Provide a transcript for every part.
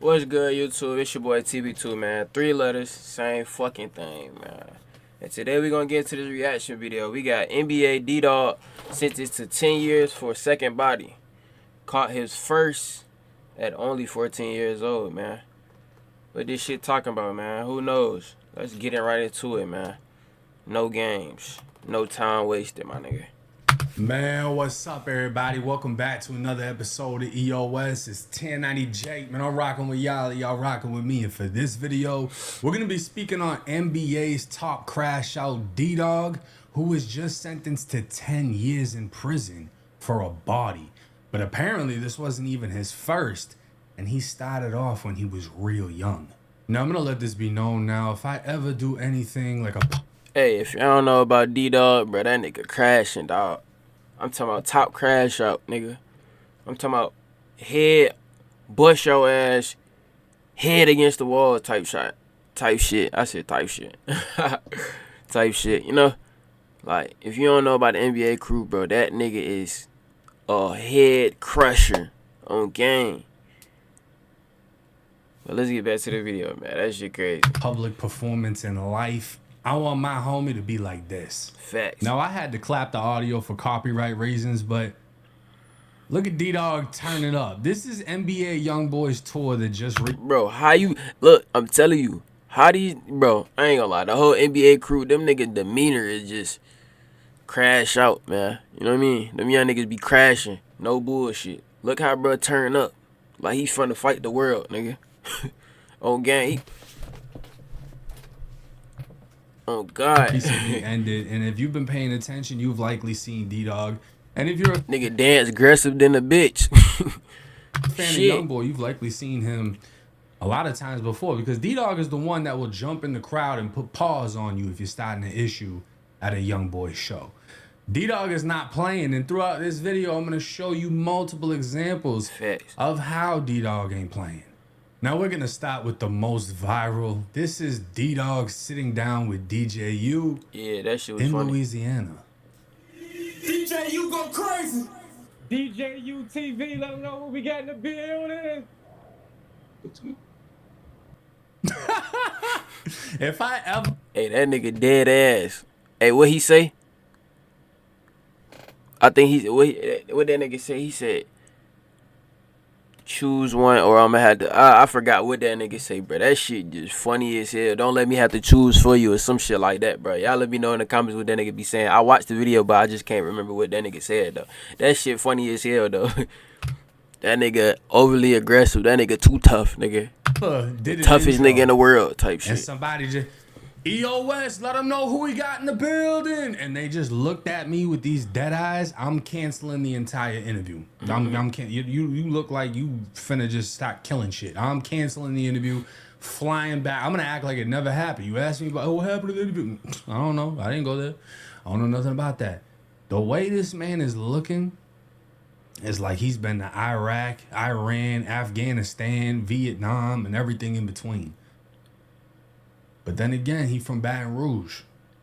What's good, YouTube? It's your boy TB2, man. 3 letters, same fucking thing, man. And today we're gonna get into this reaction video. We got NBA DDawg sentenced to 10 years for second body. Caught his first at only 14 years old, man. What this shit talking about, man? Who knows? Let's get it right into it, man. No games. No time wasted, my nigga. Man, what's up, everybody? Welcome back to another episode of EOS. It's 1090 Jake. Man, I'm rocking with y'all rocking with me. And for this video, we're going to be speaking on NBA's top crash out, DDawg, who was just sentenced to 10 years in prison for a body. But apparently this wasn't even his first, and he started off when he was real young. Now, I'm going to let this be known now. If I ever do anything like a... Hey, if y'all don't know about DDawg, bro, that nigga crashing, dog. I'm talking about top crash out, nigga. I'm talking about head, bust your ass, head against the wall type shot. Type shit. I said type shit. Type shit, you know? Like, if you don't know about the NBA crew, bro, that nigga is a head crusher on game. But let's get back to the video, man. That shit crazy. Public performance in life. I want my homie to be like this. Facts. Now, I had to clap the audio for copyright reasons, but look at DDawg turn it up. This is NBA Youngboys tour that just... Bro, how you... Look, I'm telling you. How these... Bro, I ain't gonna lie. The whole NBA crew, them niggas' demeanor is just crash out, man. You know what I mean? Them young niggas be crashing. No bullshit. Look how bro turn up. Like he finna fight the world, nigga. On game. Oh, God. Recently ended, and if you've been paying attention, you've likely seen DDawg. And if you're a nigga dance aggressive than a bitch. fan of Youngboy, you've likely seen him a lot of times before, because DDawg is the one that will jump in the crowd and put paws on you if you're starting an issue at a Youngboy show. DDawg is not playing, and throughout this video, I'm going to show you multiple examples of how DDawg ain't playing. Now we're going to start with the most viral. This is DDawg sitting down with DJU yeah, that shit was in funny. Louisiana. DJU go crazy. DJU TV, let them know what we got in the building. If I ever... Hey, that nigga dead ass. Hey, what he say? I think he's... What that nigga say? He said... Choose one or I'm gonna have to... I forgot what that nigga say, bro. That shit just funny as hell. Don't let me have to choose for you or some shit like that, bro. Y'all let me know in the comments what that nigga be saying. I watched the video, but I just can't remember what that nigga said, though. That shit funny as hell, though. That nigga overly aggressive. That nigga too tough, nigga. Toughest nigga in the world type shit. And somebody just... EOS, let them know who we got in the building. And they just looked at me with these dead eyes. I'm canceling the entire interview. You look like you finna just start killing shit. I'm canceling the interview, flying back. I'm gonna act like it never happened. You asked me about what happened to the interview. I don't know. I didn't go there. I don't know nothing about that. The way this man is looking is like he's been to Iraq, Iran, Afghanistan, Vietnam, and everything in between. But then again, he from Baton Rouge.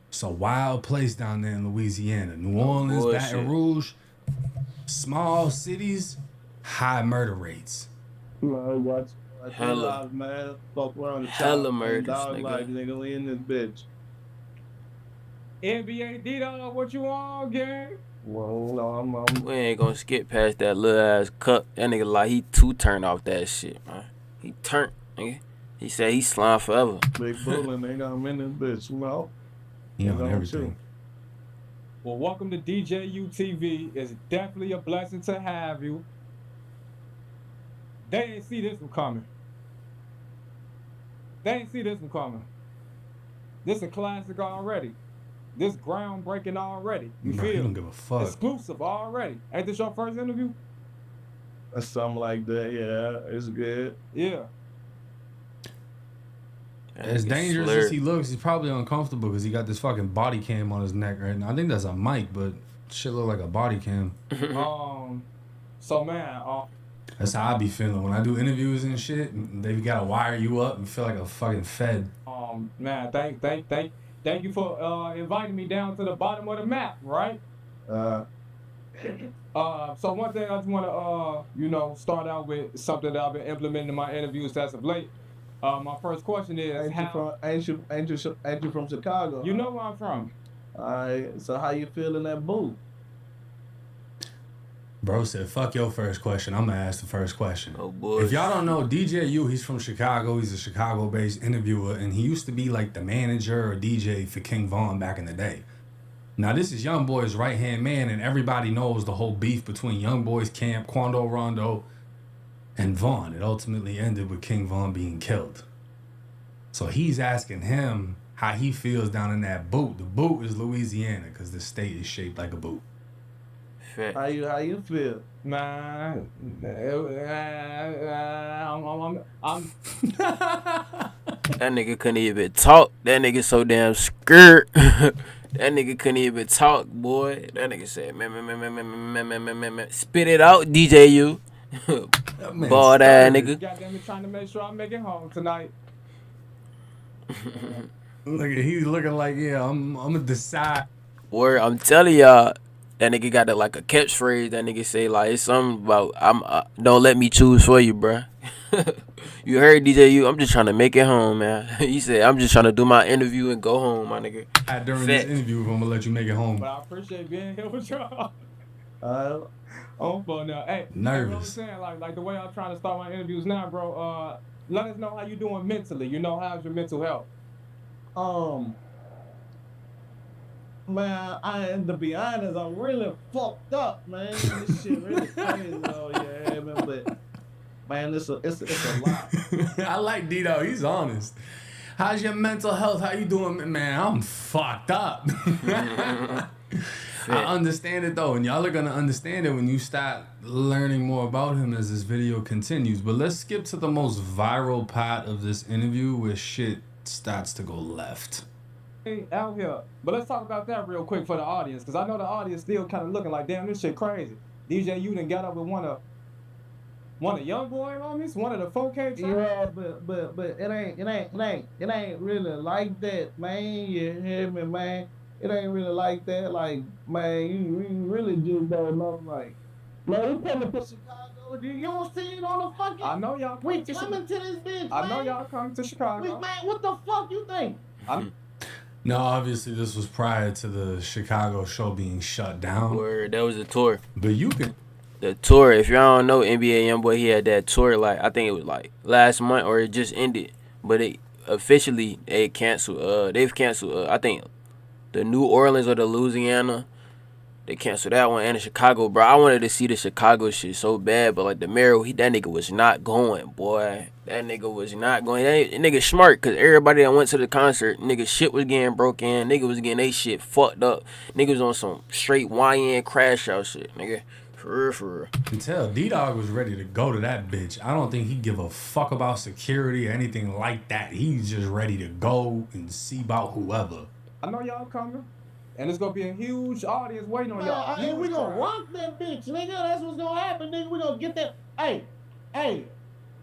It's a wild place down there in Louisiana. New Orleans, Baton Rouge, small cities, high murder rates. Hella man. Fuck around the hella murders, dog nigga. Like, nigga, we in this bitch. NBA DDawg, what you on, gang? Well, no, We ain't gonna skip past that little ass cut. That nigga like he too turned off that shit, man. He turned, nigga. He said he slime forever. big bullin', they got him in this bitch, you know? He on everything. Well, welcome to DJU TV. It's definitely a blessing to have you. They ain't see this one coming. This a classic already. This groundbreaking already. You Bro, feel? he don't give a fuck. Exclusive already. Ain't this your first interview? Something like that, yeah. It's good. Yeah. As dangerous as he looks, he's probably uncomfortable because he got this fucking body cam on his neck right now. I think that's a mic, but shit look like a body cam. So man, That's how I be feeling when I do interviews and shit. They gotta wire you up and feel like a fucking fed. Man, thank you for inviting me down to the bottom of the map, right? So one thing I just want to, start out with something that I've been implementing in my interviews as of late. My first question is, Ain't you from Chicago? you know where I'm from? Alright, so how you feel in that booth? Bro said, fuck your first question. I'm going to ask the first question. Oh, boy. If y'all don't know, DJU, he's from Chicago. He's a Chicago-based interviewer, and he used to be like the manager or DJ for King Von back in the day. Now, this is Young Boy's right-hand man, and everybody knows the whole beef between Young Boy's camp, Quando Rondo, and Von. It ultimately ended with King Von being killed. So he's asking him how he feels down in that boot. The boot is Louisiana, because the state is shaped like a boot. How you feel? Man, I'm That nigga couldn't even talk. That nigga so damn scared. That nigga couldn't even talk, boy. That nigga said, man. Spit it out, DJU. Bald ass nigga. goddamn trying to make sure I make it home tonight. Look at he's looking like, yeah, I'm gonna decide. Word, I'm telling y'all, that nigga got like a catchphrase. That nigga say like it's something about don't let me choose for you, bruh. You heard DJU? I'm just trying to make it home, man. He said I'm just trying to do my interview and go home, my nigga. During this interview, I'm gonna let you make it home. But I appreciate being here with y'all. But now, hey, Nervous. You know what I'm saying? Like the way I'm trying to start my interviews now, bro. Let us know how you doing mentally. You know, how's your mental health? Man, to be honest, I'm really fucked up, man. This shit really crazy, though. Yeah, man, but man, it's a lot. I like DDawg. He's honest. How's your mental health? How you doing, man? I'm fucked up. I understand it though, and y'all are gonna understand it when you start learning more about him as this video continues. But let's skip to the most viral part of this interview where shit starts to go left. Out here. But let's talk about that real quick for the audience, because I know the audience still kind of looking like, damn, this shit crazy. DJ, you done got up with one of Young Boy homies, one of the 4K tracks. Yeah, but it ain't really like that, man. You hear me, man? It ain't really like that. Like, man, you really just don't know. Like, man, we coming to Chicago. You don't see it on the fucking. I know y'all. We coming to this bitch. I know y'all coming to Chicago. Man, what the fuck you think? No, obviously this was prior to the Chicago show being shut down. Word, that was a tour. But you can. The tour, if y'all don't know NBA Youngboy, he had that tour like I think it was like last month or it just ended. But it officially they've canceled. I think the New Orleans or the Louisiana. They canceled that one and the Chicago, bro. I wanted to see the Chicago shit so bad, but like the mayor, that nigga was not going, boy. That nigga was not going. That nigga smart, cause everybody that went to the concert, nigga shit was getting broke in. Nigga was getting they shit fucked up. Nigga was on some straight YN crash out shit, nigga. For real. You can tell DDawg was ready to go to that bitch. I don't think he give a fuck about security or anything like that. He's just ready to go and see about whoever. I know y'all coming. And it's gonna be a huge audience waiting on y'all. Hey, we gonna rock that bitch, nigga. That's what's gonna happen, nigga. We gonna get that. Hey.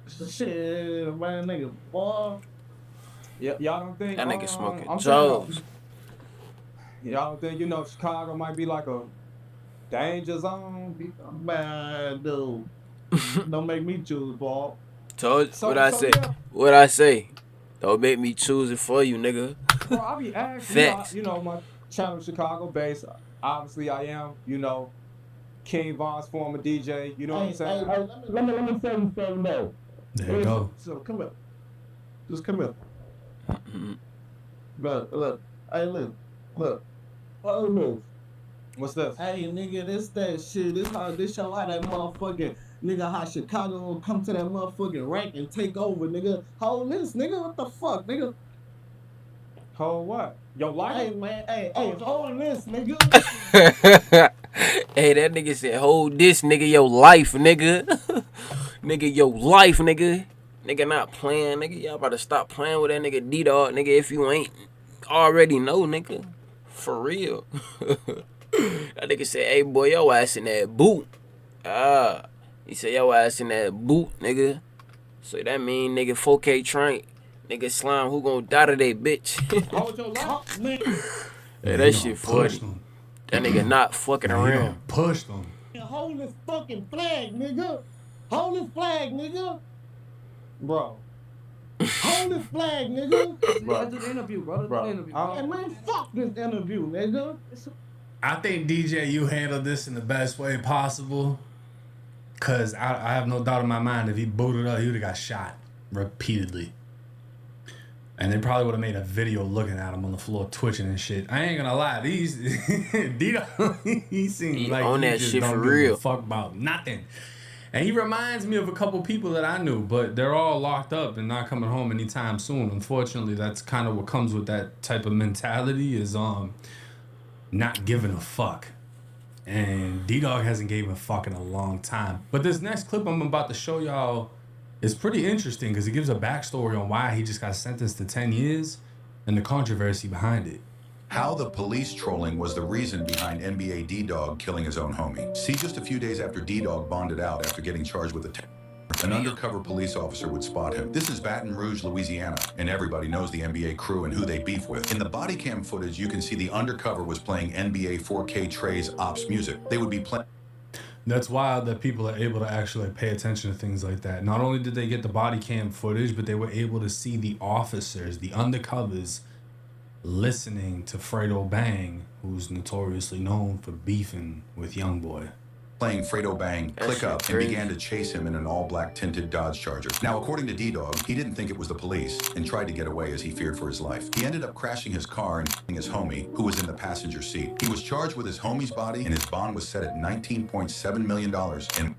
Shit, man, nigga, boy. Yeah, y'all don't think That nigga smoking I'm Joes. Y'all don't think Chicago might be like a danger zone? Man, dude. Don't make me choose, Paul. What I say? Don't make me choose it for you, nigga. Bro, I be asking, Facts. my channel Chicago based. Obviously, I am, King Von's former DJ. You know what I'm saying? Hey, let me tell you something though. There you go. So come here. Just come here. Look. Hey, look. Oh, look. What's this? Hey, nigga, this that shit. This show how that motherfucking nigga, how Chicago will come to that motherfucking rank and take over, nigga. Hold this, nigga. What the fuck, nigga? Hold what? Your life? Hey, man. Hey, hold this, nigga. Hey, that nigga said, hold this, nigga, your life, nigga. Nigga, your life, nigga. Nigga not playing, nigga. Y'all about to stop playing with that nigga DDawg, nigga, if you ain't already know, nigga. For real. That nigga said, hey, boy, your ass in that boot. He said, your ass in that boot, nigga. So that mean, nigga, 4K train. Nigga slime, who gon' die today, bitch? Hold your life, Hey, that shit 40. That nigga not fucking Man, he around. done pushed him. Hold this fucking flag, nigga. Hold this flag, nigga. Bro. Hold this flag, nigga. Let's do the interview, bro. Let's do the interview. Hey, man, fuck this interview, nigga. I think DJ, you handled this in the best way possible. Cause I have no doubt in my mind if he booted up, he would have got shot repeatedly. And they probably would have made a video looking at him on the floor twitching and shit. I ain't gonna lie, these DDawg, he seems He like on he that just shit don't for give real. a fuck about nothing. And he reminds me of a couple people that I knew, but they're all locked up and not coming home anytime soon. Unfortunately, that's kind of what comes with that type of mentality is not giving a fuck. And DDawg hasn't gave a fuck in a long time. But this next clip I'm about to show y'all is pretty interesting because it gives a backstory on why he just got sentenced to 10 years and the controversy behind it. How the police trolling was the reason behind NBA DDawg killing his own homie. See, just a few days after DDawg bonded out after getting charged with an undercover police officer would spot him. This is Baton Rouge, Louisiana, and everybody knows the NBA crew and who they beef with. In the body cam footage, you can see the undercover was playing NBA 4K Trey's Ops music. They would be playing. That's wild that people are able to actually pay attention to things like that. Not only did they get the body cam footage, but they were able to see the officers, the undercovers, listening to Fredo Bang, who's notoriously known for beefing with Youngboy. Playing Fredo Bang, That click shit up, and crazy. began to chase him in an all-black tinted Dodge Charger. Now, according to DDawg, he didn't think it was the police and tried to get away as he feared for his life. He ended up crashing his car and hitting his homie, who was in the passenger seat. He was charged with his homie's body, and his bond was set at $19.7 million. And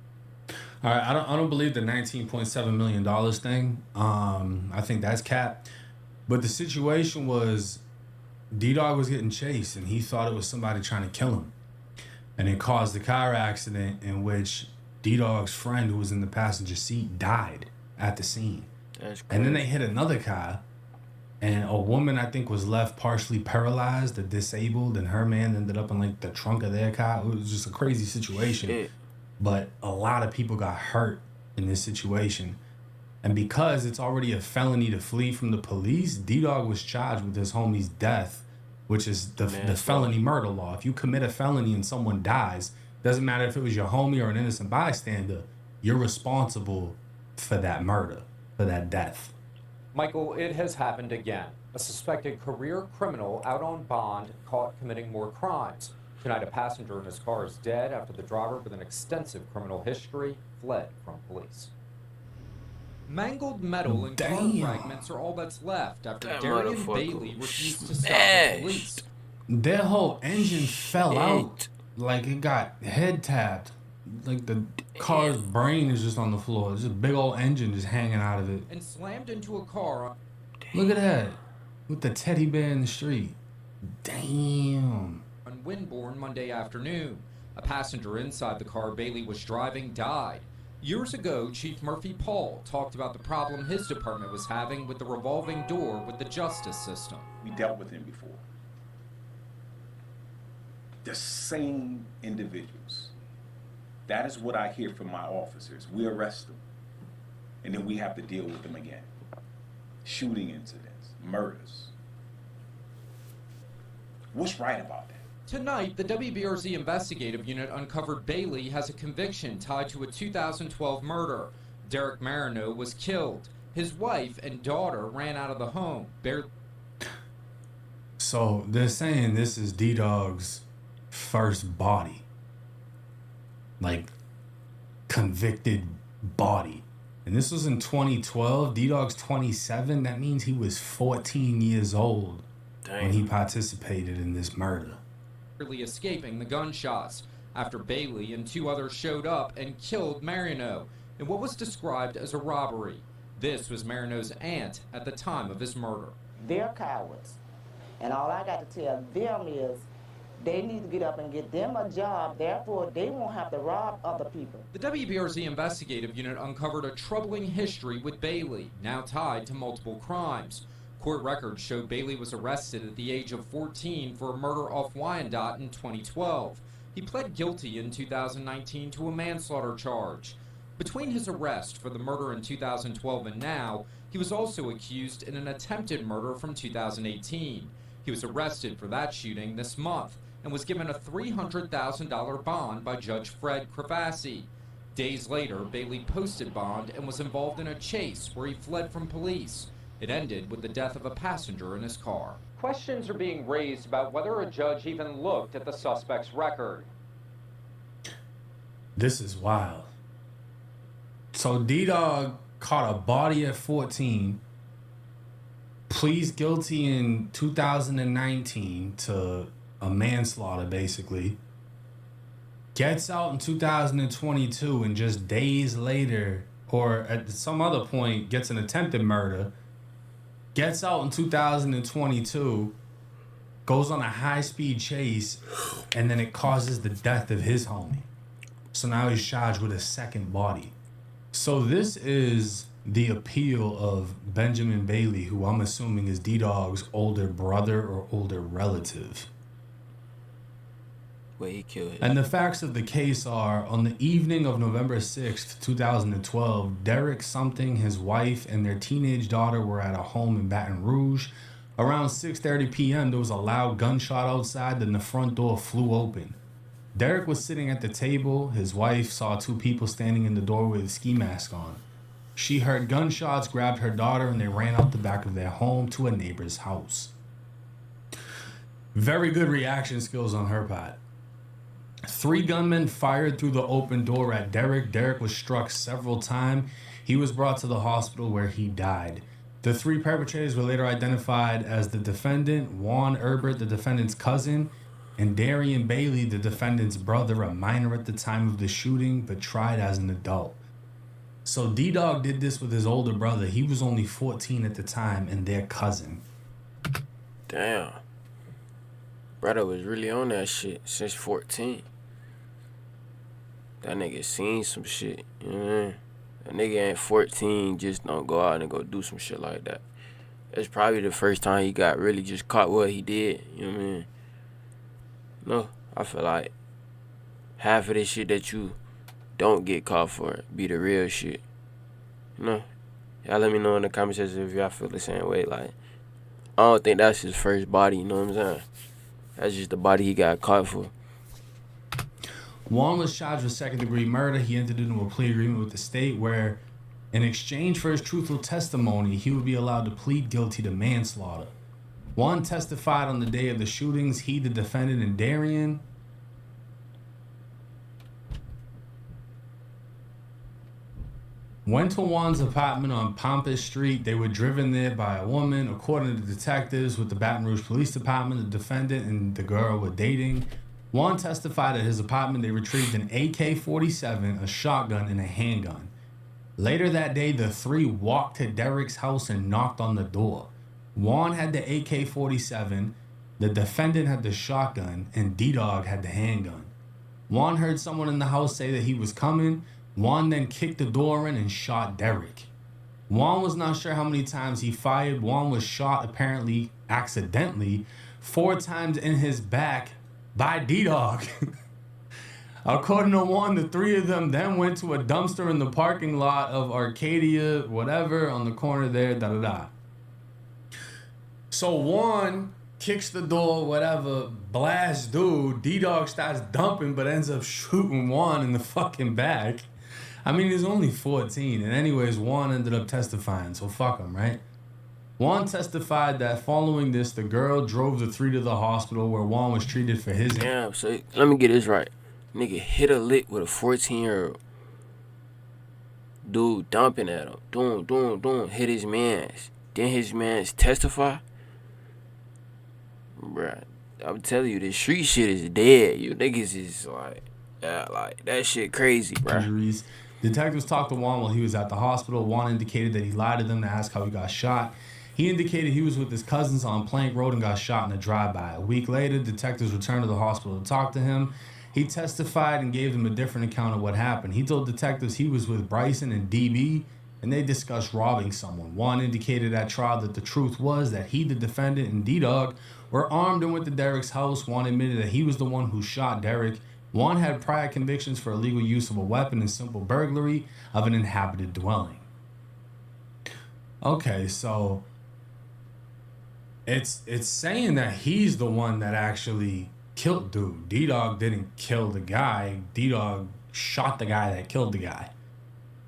All right, I don't believe the $19.7 million thing. I think that's cap. But the situation was DDawg was getting chased, and he thought it was somebody trying to kill him. And it caused a car accident in which DDawg's friend, who was in the passenger seat, died at the scene. That's crazy. And then they hit another car, and a woman, I think, was left partially paralyzed or disabled, and her man ended up in like the trunk of their car. It was just a crazy situation. Shit. But a lot of people got hurt in this situation. And because it's already a felony to flee from the police, DDawg was charged with his homie's death, which is the felony murder law. If you commit a felony and someone dies, doesn't matter if it was your homie or an innocent bystander, you're responsible for that murder, for that death. Michael, it has happened again. A suspected career criminal out on bond caught committing more crimes. Tonight, a passenger in his car is dead after the driver with an extensive criminal history fled from police. Mangled metal and car fragments are all that's left after That Darian motherfucker Bailey refused to stop the smashed. police. Their whole engine fell out. Like it got head tapped. Like the car's brain is just on the floor. There's a big old engine just hanging out of it. And slammed into a car. Look at that. With the teddy bear in the street. Damn. On Winborn Monday afternoon. A passenger inside the car Bailey was driving died. Years ago, Chief Murphy Paul talked about the problem his department was having with the revolving door with the justice system. We dealt with him before. The same individuals. That is what I hear from my officers. We arrest them, and then we have to deal with them again. Shooting incidents, murders. What's right about that? Tonight, the WBRZ investigative unit uncovered Bailey has a conviction tied to a 2012 murder. Derek Marino was killed. His wife and daughter ran out of the home. So they're saying this is DDawg's first body. Like, convicted body. And this was in 2012. DDawg's 27. That means he was 14 years old when he participated in this murder. Escaping the gunshots after Bailey and two others showed up and killed Marino in what was described as a robbery. This was Marino's aunt at the time of his murder. They're cowards. And all I got to tell them is they need to get up and get them a job, therefore they won't have to rob other people. The WBRZ investigative unit uncovered a troubling history with Bailey, now tied to multiple crimes. Court records showed Bailey was arrested at the age of 14 for a murder off Wyandotte in 2012. He pled guilty in 2019 to a manslaughter charge. Between his arrest for the murder in 2012 and now, he was also accused in an attempted murder from 2018. He was arrested for that shooting this month. and was given a $300,000 bond by Judge Fred Crevassi. Days later, Bailey posted bond and was involved in a chase where he fled from police. It ended with the death of a passenger in his car. Questions are being raised about whether a judge even looked at the suspect's record. This is wild. So DDawg caught a body at 14, pleads guilty in 2019 to a manslaughter, basically. Gets out in 2022, and just days later, or at some other point, gets an attempted murder. Gets out in 2022, goes on a high-speed chase, and then it causes the death of his homie. So now he's charged with a second body. So this is the appeal of Benjamin Bailey, who I'm assuming is DDawg's older brother or older relative. Where he killed him. And the facts of the case are, on the evening of November 6th, 2012, Derek Something, his wife, and their teenage daughter were at a home in Baton Rouge. Around 6:30 p.m., there was a loud gunshot outside, then the front door flew open. Derek was sitting at the table. His wife saw two people standing in the doorway with ski masks on. She heard gunshots, grabbed her daughter, and they ran out the back of their home to a neighbor's house. Very good reaction skills on her part. 3 gunmen fired through the open door at Derek. Derek was struck several times. He was brought to the hospital where he died. The 3 perpetrators were later identified as the defendant, Juan Herbert, the defendant's cousin, and Darian Bailey, the defendant's brother, a minor at the time of the shooting, but tried as an adult. So DDawg did this with his older brother. He was only 14 at the time, and their cousin. Damn. Brother was really on that shit since 14. That nigga seen some shit, you know what I mean? That nigga ain't 14, just don't go out and go do some shit like that. That's probably the first time he got really just caught what he did, you know what I mean? No, I feel like half of this shit that you don't get caught for be the real shit. You know? Y'all let me know in the comment section if y'all feel the same way. Like, I don't think that's his first body, you know what I'm saying? That's just the body he got caught for. Juan was charged with second-degree murder. He entered into a plea agreement with the state where, in exchange for his truthful testimony, he would be allowed to plead guilty to manslaughter. Juan testified on the day of the shootings. He, the defendant, and Darian went to Juan's apartment on Pompous Street. They were driven there by a woman. According to the detectives with the Baton Rouge Police Department, the defendant and the girl were dating. Juan testified at his apartment they retrieved an AK-47, a shotgun, and a handgun. Later that day, the 3 walked to Derek's house and knocked on the door. Juan had the AK-47, the defendant had the shotgun, and DDawg had the handgun. Juan heard someone in the house say that he was coming. Juan then kicked the door in and shot Derek. Juan was not sure how many times he fired. Juan was shot, apparently accidentally, 4 times in his back by DDawg. According to Juan, the 3 of them then went to a dumpster in the parking lot of Arcadia, whatever, on the corner there, da-da-da. So Juan kicks the door, whatever, blasts dude. DDawg starts dumping, but ends up shooting Juan in the fucking back. I mean, he's only 14. And anyways, Juan ended up testifying, so fuck him, right? Juan testified that following this, the girl drove the 3 to the hospital where Juan was treated for his... Damn, so let me get this right. Nigga hit a lick with a 14-year-old. Dude dumping at him. Doing. Hit his mans. Then his mans testify? Bruh, I'm telling you, this street shit is dead. You niggas is like, yeah, like, that shit crazy, bruh. Injuries. Detectives talked to Juan while he was at the hospital. Juan indicated that he lied to them to ask how he got shot. He indicated he was with his cousins on Plank Road and got shot in a drive-by. A week later, detectives returned to the hospital to talk to him. He testified and gave them a different account of what happened. He told detectives he was with Bryson and DB, and they discussed robbing someone. Juan indicated at trial that the truth was that he, the defendant, and DDawg were armed and went to Derek's house. Juan admitted that he was the one who shot Derek. Juan had prior convictions for illegal use of a weapon and simple burglary of an inhabited dwelling. Okay, so it's saying that he's the one that actually killed dude. DDawg didn't kill the guy. DDawg shot the guy that killed the guy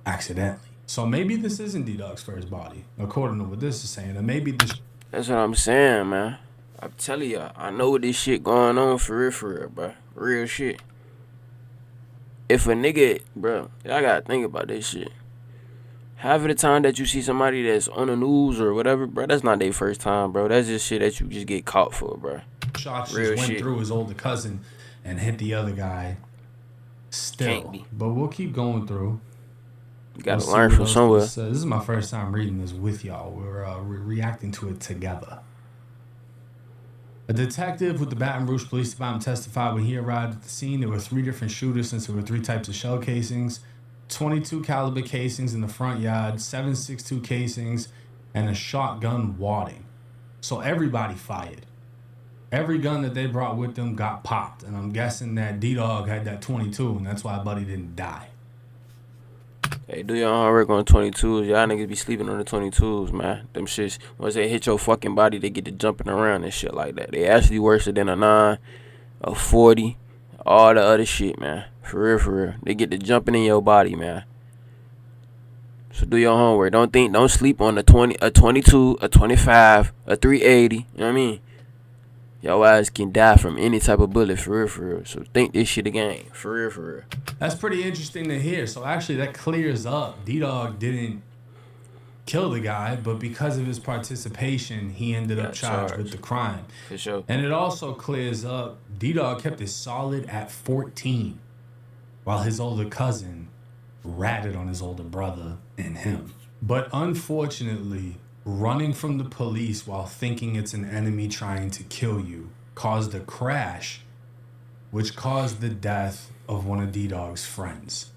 accidentally. So maybe this isn't DDawg's first body, according to what this is saying. And maybe this. That's what I'm saying, man. I'm telling y'all, I know what this shit going on for real, bro. Real shit. If a nigga, bro, y'all gotta think about this shit. Half of the time that you see somebody that's on the news or whatever, bro, that's not their first time, bro. That's just shit that you just get caught for, bro. Shots Real just went shit. through his older cousin and hit the other guy. Still, Can't be. but we'll keep going through. You gotta We'll see learn what from else somewhere. This is my first time reading this with y'all. We're reacting to it together. A detective with the Baton Rouge Police Department testified when he arrived at the scene there were 3 different shooters since there were 3 types of shell casings, 22 caliber casings in the front yard, 7.62 casings, and a shotgun wadding. So everybody fired. Every gun that they brought with them got popped, and I'm guessing that DDawg had that 22, and that's why Buddy didn't die. Hey, do your homework on 22s. Y'all niggas be sleeping on the 22s, man. Them shits, once they hit your fucking body, they get to jumping around and shit like that. They actually worse than a 9, a 40, all the other shit, man. For real. They get to jumping in your body, man. So do your homework. Don't sleep on a 20, a 22, a 25, a 380. You know what I mean? Your ass can die from any type of bullet, for real. So think this shit again, for real. That's pretty interesting to hear. So actually that clears up. DDawg didn't kill the guy, but because of his participation, he ended up charged with the crime. For sure. And it also clears up, DDawg kept it solid at 14, while his older cousin ratted on his older brother and him. But unfortunately, running from the police while thinking it's an enemy trying to kill you caused a crash, which caused the death of one of DDawg's friends.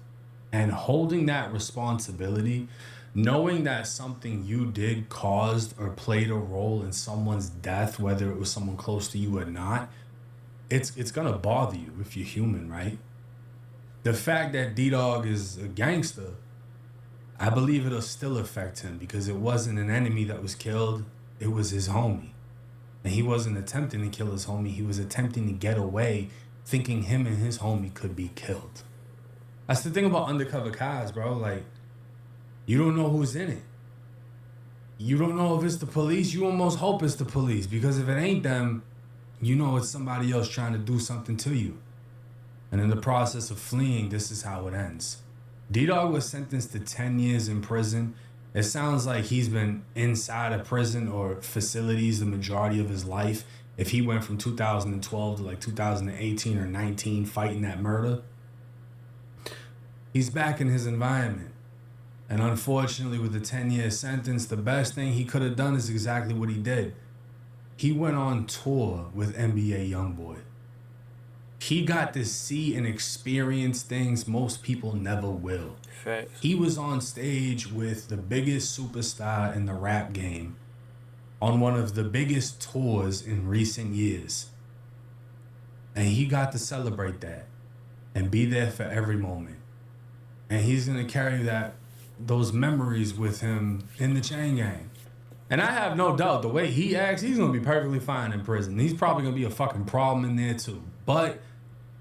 And holding that responsibility, knowing that something you did caused or played a role in someone's death, whether it was someone close to you or not, it's gonna bother you if you're human, right? The fact that DDawg is a gangster, I believe it'll still affect him because it wasn't an enemy that was killed, it was his homie. And he wasn't attempting to kill his homie, he was attempting to get away, thinking him and his homie could be killed. That's the thing about undercover cops, bro. Like, you don't know who's in it. You don't know if it's the police, you almost hope it's the police, because if it ain't them, you know it's somebody else trying to do something to you. And in the process of fleeing, this is how it ends. DDawg was sentenced to 10 years in prison. It sounds like he's been inside a prison or facilities the majority of his life. If he went from 2012 to like 2018 or 19 fighting that murder, he's back in his environment. And unfortunately, with the 10-year sentence, the best thing he could have done is exactly what he did. He went on tour with NBA YoungBoy. He got to see and experience things most people never will. Facts. He was on stage with the biggest superstar in the rap game on one of the biggest tours in recent years. And he got to celebrate that and be there for every moment. And he's going to carry those memories with him in the chain gang. And I have no doubt the way he acts, he's going to be perfectly fine in prison. He's probably going to be a fucking problem in there too. But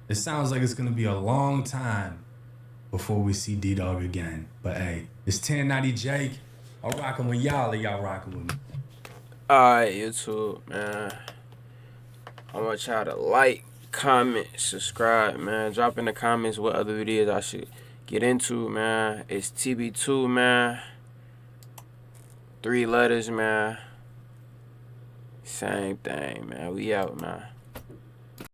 it sounds like it's going to be a long time before we see DDawg again. But hey, it's 1090 Jake. I'm rocking with y'all, or y'all rocking with me. Alright, YouTube, man. I want y'all to like, comment, subscribe, man. Drop in the comments what other videos I should get into, man. It's TB2, man. 3 letters, man. Same thing, man. We out, man.